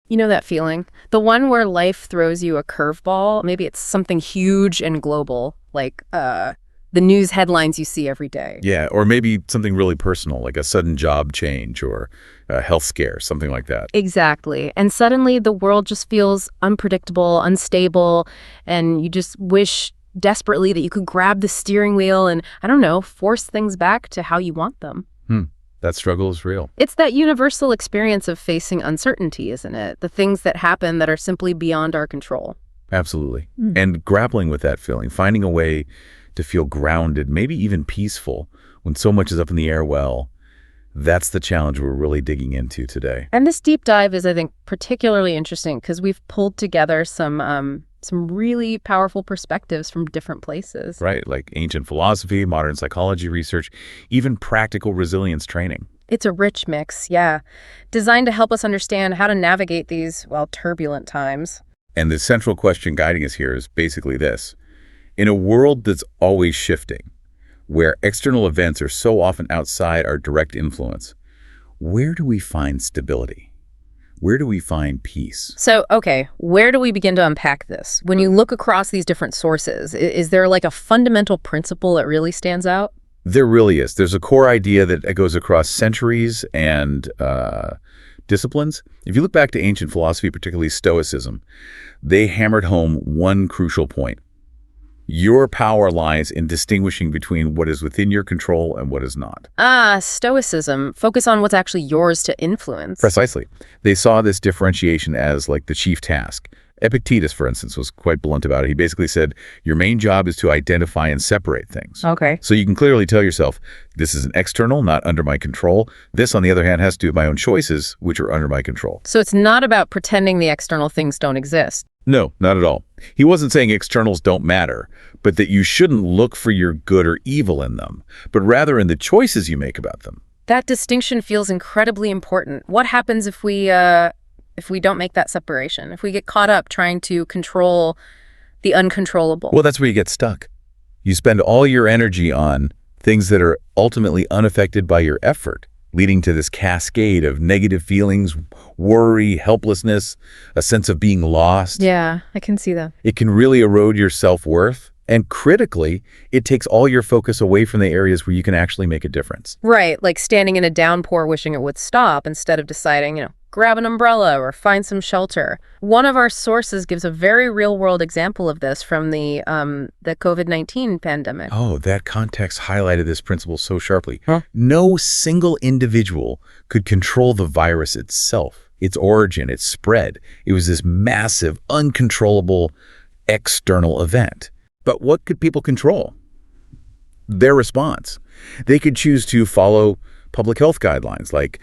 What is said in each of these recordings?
You know that feeling? The one where life throws you a curveball. Maybe it's something huge and global, like the news headlines you see every day. Yeah, or maybe something really personal, like a sudden job change or a health scare, something like that. Exactly. And suddenly the world just feels unpredictable, unstable, and you just wish desperately that you could grab the steering wheel and, I don't know, force things back to how you want them. That struggle is real. It's that universal experience of facing uncertainty, isn't it? The things that happen that are simply beyond our control. Absolutely. And grappling with that feeling, finding a way to feel grounded, maybe even peaceful, when so much is up in the air, well, that's the challenge we're really digging into today. And this deep dive is, I think, particularly interesting because we've pulled together some really powerful perspectives from different places. Right, like ancient philosophy, modern psychology research, even practical resilience training. It's a rich mix, yeah, designed to help us understand how to navigate these, well, turbulent times. And the central question guiding us here is basically this. In a world that's always shifting, where external events are so often outside our direct influence, where do we find stability? Where do we find peace? So, okay, where do we begin to unpack this? When you look across these different sources, is there like a fundamental principle that really stands out? There really is. There's a core idea that goes across centuries and disciplines. If you look back to ancient philosophy, particularly Stoicism, they hammered home one crucial point. Your power lies in distinguishing between what is within your control and what is not. Stoicism. Focus on what's actually yours to influence. Precisely. They saw this differentiation as like the chief task. Epictetus, for instance, was quite blunt about it. He basically said, your main job is to identify and separate things. Okay. So you can clearly tell yourself, this is an external, not under my control. This, on the other hand, has to do with my own choices, which are under my control. So it's not about pretending the external things don't exist. No, not at all. He wasn't saying externals don't matter, but that you shouldn't look for your good or evil in them, but rather in the choices you make about them. That distinction feels incredibly important. What happens if we don't make that separation? If we get caught up trying to control the uncontrollable? Well, that's where you get stuck. You spend all your energy on things that are ultimately unaffected by your effort, leading to this cascade of negative feelings, worry, helplessness, a sense of being lost. Yeah, I can see that. It can really erode your self-worth. And critically, it takes all your focus away from the areas where you can actually make a difference. Right, like standing in a downpour wishing it would stop instead of deciding, grab an umbrella or find some shelter. One of our sources gives a very real-world example of this from the COVID-19 pandemic. Oh, that context highlighted this principle so sharply. No single individual could control the virus itself, its origin, its spread. It was this massive, uncontrollable external event. But what could people control? Their response. They could choose to follow public health guidelines like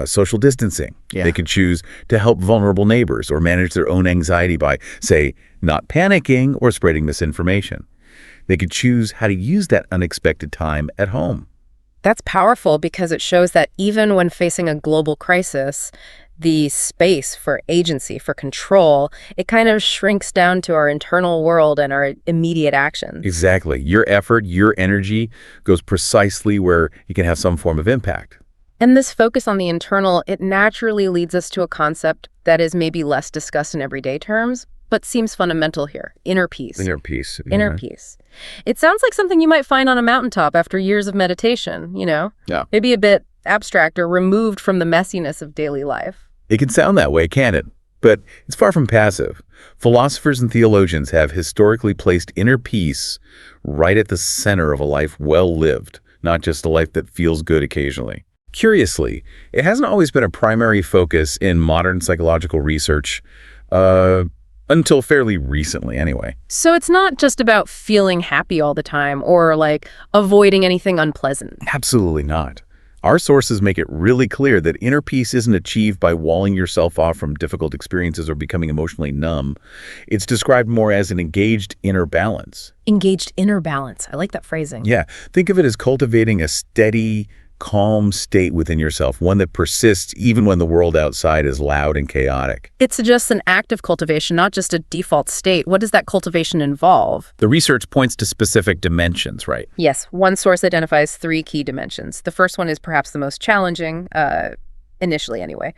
social distancing. Yeah. They could choose to help vulnerable neighbors or manage their own anxiety by, say, not panicking or spreading misinformation. They could choose how to use that unexpected time at home. That's powerful because it shows that even when facing a global crisis, the space for agency, for control, it kind of shrinks down to our internal world and our immediate actions. Exactly. Your effort, your energy goes precisely where you can have some form of impact. And this focus on the internal, it naturally leads us to a concept that is maybe less discussed in everyday terms, but seems fundamental here: inner peace. Inner peace. Inner peace. It sounds like something you might find on a mountaintop after years of meditation, Yeah. Maybe a bit abstract or removed from the messiness of daily life. It can sound that way, can't it? But it's far from passive. Philosophers and theologians have historically placed inner peace right at the center of a life well lived, not just a life that feels good occasionally. Curiously, it hasn't always been a primary focus in modern psychological research, until fairly recently anyway. So it's not just about feeling happy all the time or like avoiding anything unpleasant. Absolutely not. Our sources make it really clear that inner peace isn't achieved by walling yourself off from difficult experiences or becoming emotionally numb. It's described more as an engaged inner balance. Engaged inner balance. I like that phrasing. Yeah, think of it as cultivating a steady, calm state within yourself, one that persists even when the world outside is loud and chaotic. It suggests an active cultivation, not just a default state. What does that cultivation involve? The research points to specific dimensions, right? Yes, one source identifies 3 key dimensions. The first one is perhaps the most challenging, initially anyway.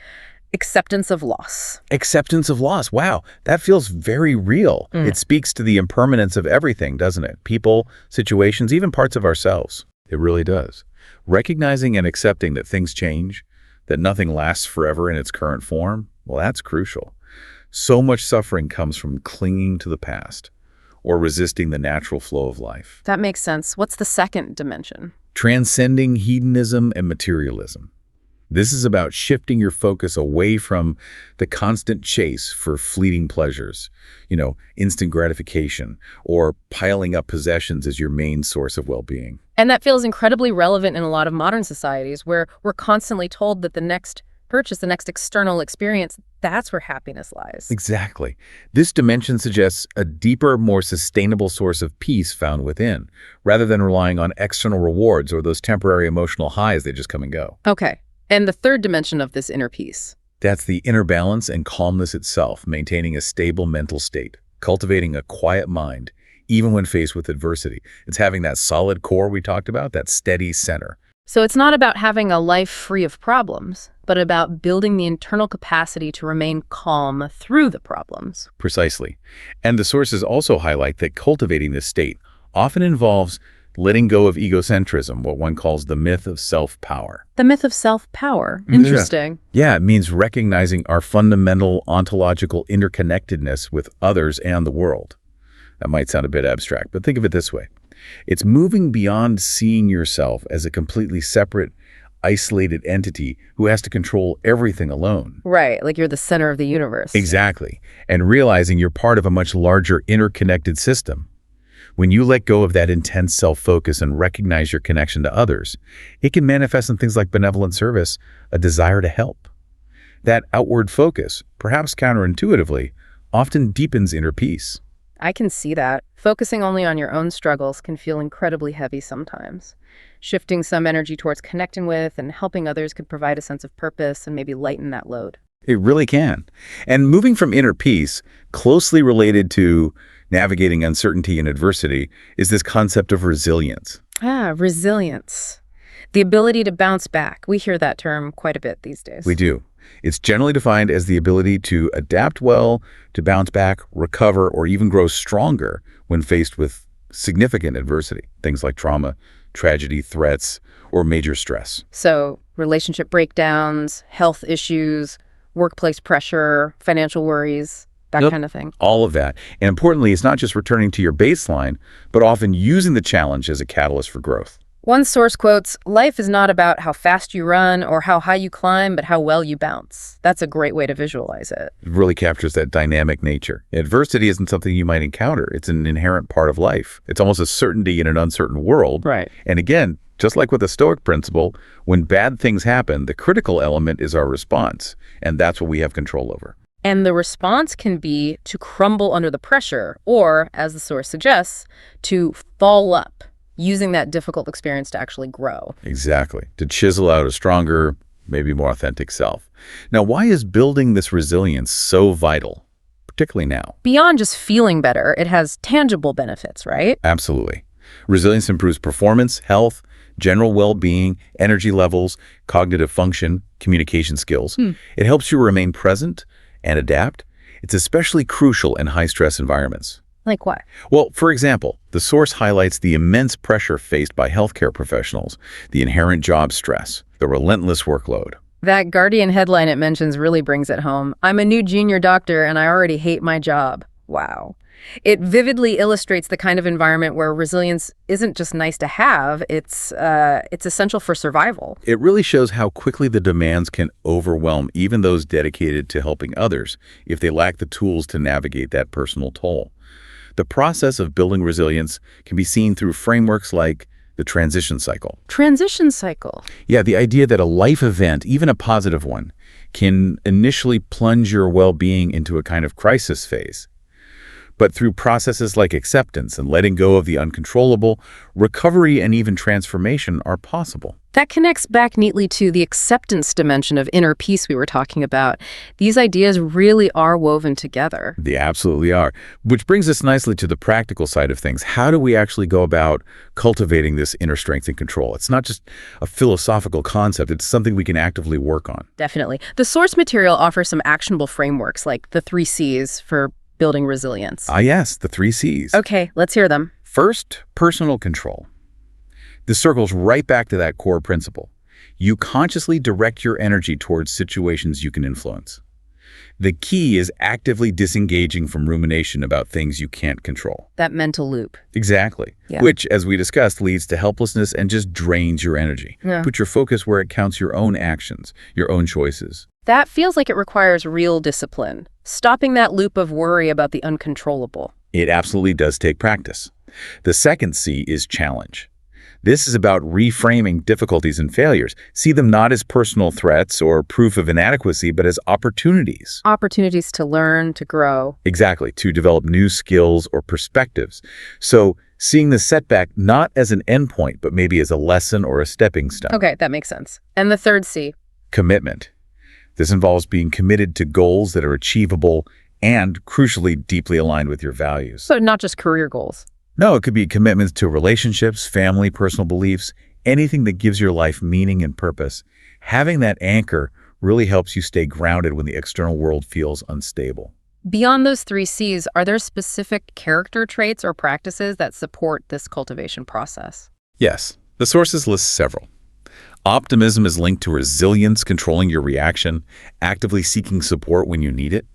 Acceptance of loss. Acceptance of loss. Wow, that feels very real. It speaks to the impermanence of everything, doesn't it? People, situations, even parts of ourselves. It really does. Recognizing and accepting that things change, that nothing lasts forever in its current form, well, that's crucial. So much suffering comes from clinging to the past or resisting the natural flow of life. That makes sense. What's the second dimension? Transcending hedonism and materialism. This is about shifting your focus away from the constant chase for fleeting pleasures, instant gratification, or piling up possessions as your main source of well-being. And that feels incredibly relevant in a lot of modern societies where we're constantly told that the next purchase, the next external experience, that's where happiness lies. Exactly. This dimension suggests a deeper, more sustainable source of peace found within, rather than relying on external rewards or those temporary emotional highs that just come and go. Okay. And the third dimension of this inner peace. That's the inner balance and calmness itself, maintaining a stable mental state, cultivating a quiet mind, even when faced with adversity. It's having that solid core we talked about, that steady center. So it's not about having a life free of problems, but about building the internal capacity to remain calm through the problems. Precisely. And the sources also highlight that cultivating this state often involves letting go of egocentrism, what one calls the myth of self-power. The myth of self-power. Interesting. Yeah, it means recognizing our fundamental ontological interconnectedness with others and the world. That might sound a bit abstract, but think of it this way. It's moving beyond seeing yourself as a completely separate, isolated entity who has to control everything alone. Right, like you're the center of the universe. Exactly. And realizing you're part of a much larger interconnected system. When you let go of that intense self-focus and recognize your connection to others, it can manifest in things like benevolent service, a desire to help. That outward focus, perhaps counterintuitively, often deepens inner peace. I can see that. Focusing only on your own struggles can feel incredibly heavy sometimes. Shifting some energy towards connecting with and helping others could provide a sense of purpose and maybe lighten that load. It really can. And moving from inner peace, closely related to navigating uncertainty and adversity, is this concept of resilience. Resilience. The ability to bounce back. We hear that term quite a bit these days. We do. It's generally defined as the ability to adapt well, to bounce back, recover, or even grow stronger when faced with significant adversity, things like trauma, tragedy, threats, or major stress. So, relationship breakdowns, health issues, workplace pressure, financial worries, that kind of thing. All of that. And importantly, it's not just returning to your baseline, but often using the challenge as a catalyst for growth. One source quotes, "Life is not about how fast you run or how high you climb, but how well you bounce." That's a great way to visualize it. It really captures that dynamic nature. Adversity isn't something you might encounter. It's an inherent part of life. It's almost a certainty in an uncertain world. Right. And again, just like with the Stoic principle, when bad things happen, the critical element is our response. And that's what we have control over. And the response can be to crumble under the pressure, or, as the source suggests, to fall up, using that difficult experience to actually grow. Exactly. To chisel out a stronger, maybe more authentic self. Now, why is building this resilience so vital, particularly now? Beyond just feeling better, it has tangible benefits, right? Absolutely. Resilience improves performance, health, general well-being, energy levels, cognitive function, communication skills. It helps you remain present and adapt. It's especially crucial in high-stress environments. Like what? Well, for example, the source highlights the immense pressure faced by healthcare professionals, the inherent job stress, the relentless workload. That Guardian headline it mentions really brings it home. "I'm a new junior doctor and I already hate my job." Wow. It vividly illustrates the kind of environment where resilience isn't just nice to have, it's essential for survival. It really shows how quickly the demands can overwhelm even those dedicated to helping others if they lack the tools to navigate that personal toll. The process of building resilience can be seen through frameworks like the transition cycle. Transition cycle. Yeah, the idea that a life event, even a positive one, can initially plunge your well-being into a kind of crisis phase. But through processes like acceptance and letting go of the uncontrollable, recovery and even transformation are possible. That connects back neatly to the acceptance dimension of inner peace we were talking about. These ideas really are woven together. They absolutely are. Which brings us nicely to the practical side of things. How do we actually go about cultivating this inner strength and control? It's not just a philosophical concept. It's something we can actively work on. Definitely. The source material offers some actionable frameworks like the 3 C's for building resilience. Yes, the 3 C's. Okay, let's hear them. First, personal control. This circles right back to that core principle. You consciously direct your energy towards situations you can influence. The key is actively disengaging from rumination about things you can't control. That mental loop. Exactly. Yeah. Which, as we discussed, leads to helplessness and just drains your energy. Yeah. Put your focus where it counts your own actions, your own choices. That feels like it requires real discipline, stopping that loop of worry about the uncontrollable. It absolutely does take practice. The second C is challenge. This is about reframing difficulties and failures. See them not as personal threats or proof of inadequacy, but as opportunities. Opportunities to learn, to grow. Exactly, to develop new skills or perspectives. So seeing the setback not as an endpoint, but maybe as a lesson or a stepping stone. Okay, that makes sense. And the third C? Commitment. This involves being committed to goals that are achievable and, crucially, deeply aligned with your values. So not just career goals. No, it could be commitments to relationships, family, personal beliefs, anything that gives your life meaning and purpose. Having that anchor really helps you stay grounded when the external world feels unstable. Beyond those 3 C's, are there specific character traits or practices that support this cultivation process? Yes, the sources list several. Optimism is linked to resilience, controlling your reaction, actively seeking support when you need it.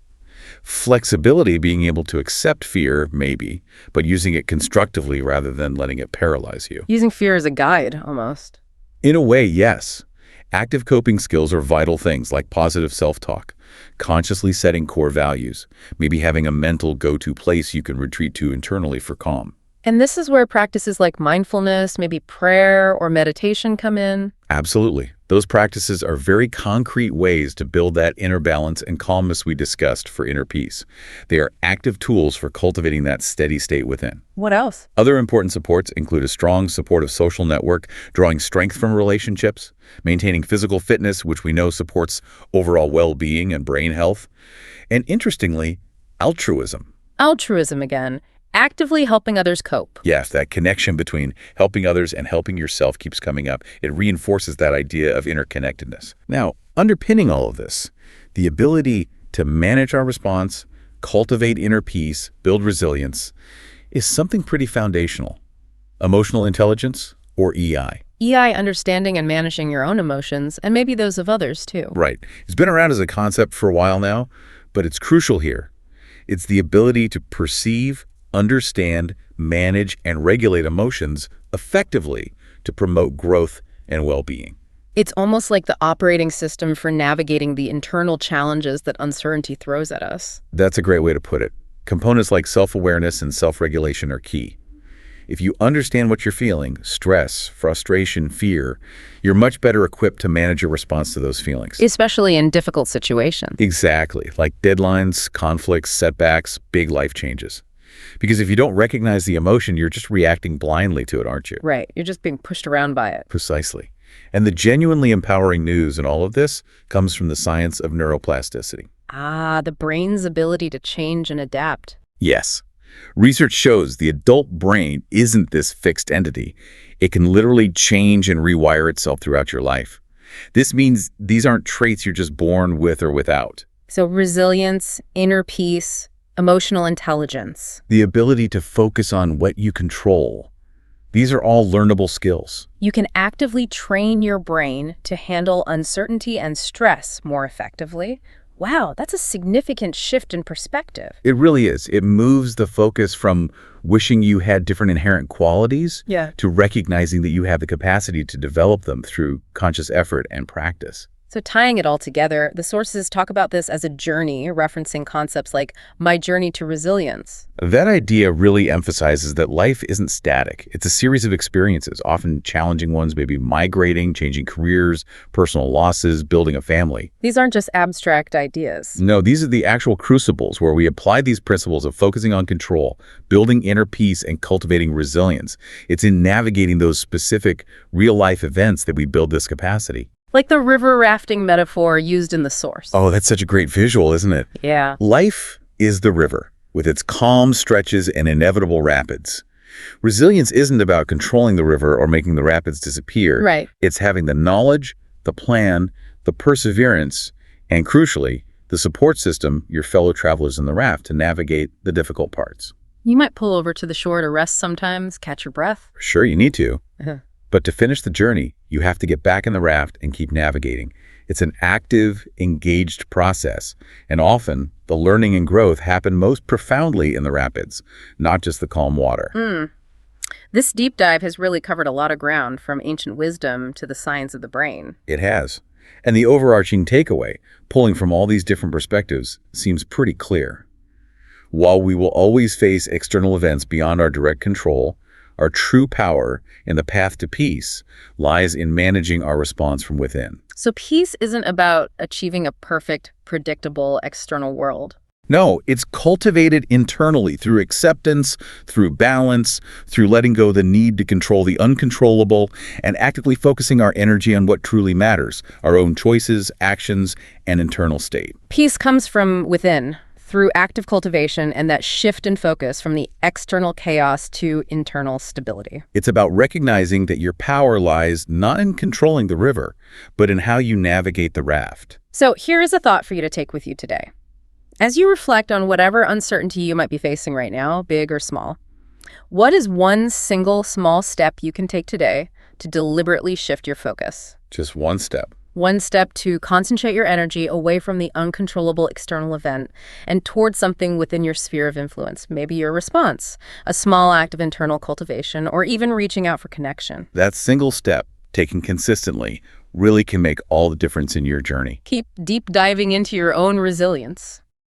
Flexibility, being able to accept fear, maybe, but using it constructively rather than letting it paralyze you. Using fear as a guide, almost. In a way, yes. Active coping skills are vital things like positive self-talk, consciously setting core values, maybe having a mental go-to place you can retreat to internally for calm. And this is where practices like mindfulness, maybe prayer or meditation come in. Absolutely. Those practices are very concrete ways to build that inner balance and calmness we discussed for inner peace. They are active tools for cultivating that steady state within. What else? Other important supports include a strong, supportive social network, drawing strength from relationships, maintaining physical fitness, which we know supports overall well-being and brain health, and interestingly, altruism. Altruism again. Actively helping others cope. Yes, that connection between helping others and helping yourself keeps coming up. It reinforces that idea of interconnectedness. Now, underpinning all of this, the ability to manage our response, cultivate inner peace, build resilience, is something pretty foundational. Emotional intelligence, or EI. EI, understanding and managing your own emotions, and maybe those of others too. Right. It's been around as a concept for a while now, but it's crucial here. It's the ability to perceive, understand, manage, and regulate emotions effectively to promote growth and well-being. It's almost like the operating system for navigating the internal challenges that uncertainty throws at us. That's a great way to put it. Components like self-awareness and self-regulation are key. If you understand what you're feeling, stress, frustration, fear, you're much better equipped to manage your response to those feelings. Especially in difficult situations. Exactly, like deadlines, conflicts, setbacks, big life changes. Because if you don't recognize the emotion, you're just reacting blindly to it, aren't you? Right. You're just being pushed around by it. Precisely. And the genuinely empowering news in all of this comes from the science of neuroplasticity. Ah, the brain's ability to change and adapt. Yes. Research shows the adult brain isn't this fixed entity. It can literally change and rewire itself throughout your life. This means these aren't traits you're just born with or without. So resilience, inner peace, emotional intelligence. The ability to focus on what you control. These are all learnable skills. You can actively train your brain to handle uncertainty and stress more effectively. Wow, that's a significant shift in perspective. It really is. It moves the focus from wishing you had different inherent qualities to recognizing that you have the capacity to develop them through conscious effort and practice. So tying it all together, the sources talk about this as a journey, referencing concepts like my journey to resilience. That idea really emphasizes that life isn't static. It's a series of experiences, often challenging ones, maybe migrating, changing careers, personal losses, building a family. These aren't just abstract ideas. No, these are the actual crucibles where we apply these principles of focusing on control, building inner peace, and cultivating resilience. It's in navigating those specific real-life events that we build this capacity. Like the river rafting metaphor used in the source. Oh, that's such a great visual, isn't it? Yeah. Life is the river, with its calm stretches and inevitable rapids. Resilience isn't about controlling the river or making the rapids disappear. Right. It's having the knowledge, the plan, the perseverance, and crucially, the support system, your fellow travelers in the raft, to navigate the difficult parts. You might pull over to the shore to rest sometimes, catch your breath. Sure, you need to. Uh-huh. But to finish the journey, you have to get back in the raft and keep navigating. It's an active, engaged process, and often the learning and growth happen most profoundly in the rapids, not just the calm water. This deep dive has really covered a lot of ground, from ancient wisdom to the science of the brain. It has. And the overarching takeaway, pulling from all these different perspectives, seems pretty clear. While we will always face external events beyond our direct control, our true power in the path to peace lies in managing our response from within. So peace isn't about achieving a perfect, predictable external world. No, it's cultivated internally through acceptance, through balance, through letting go the need to control the uncontrollable, and actively focusing our energy on what truly matters, our own choices, actions, and internal state. Peace comes from within, through active cultivation and that shift in focus from the external chaos to internal stability. It's about recognizing that your power lies not in controlling the river, but in how you navigate the raft. So here is a thought for you to take with you today. As you reflect on whatever uncertainty you might be facing right now, big or small, what is one single small step you can take today to deliberately shift your focus? Just one step. One step to concentrate your energy away from the uncontrollable external event and towards something within your sphere of influence. Maybe your response, a small act of internal cultivation, or even reaching out for connection. That single step, taken consistently, really can make all the difference in your journey. Keep deep diving into your own resilience.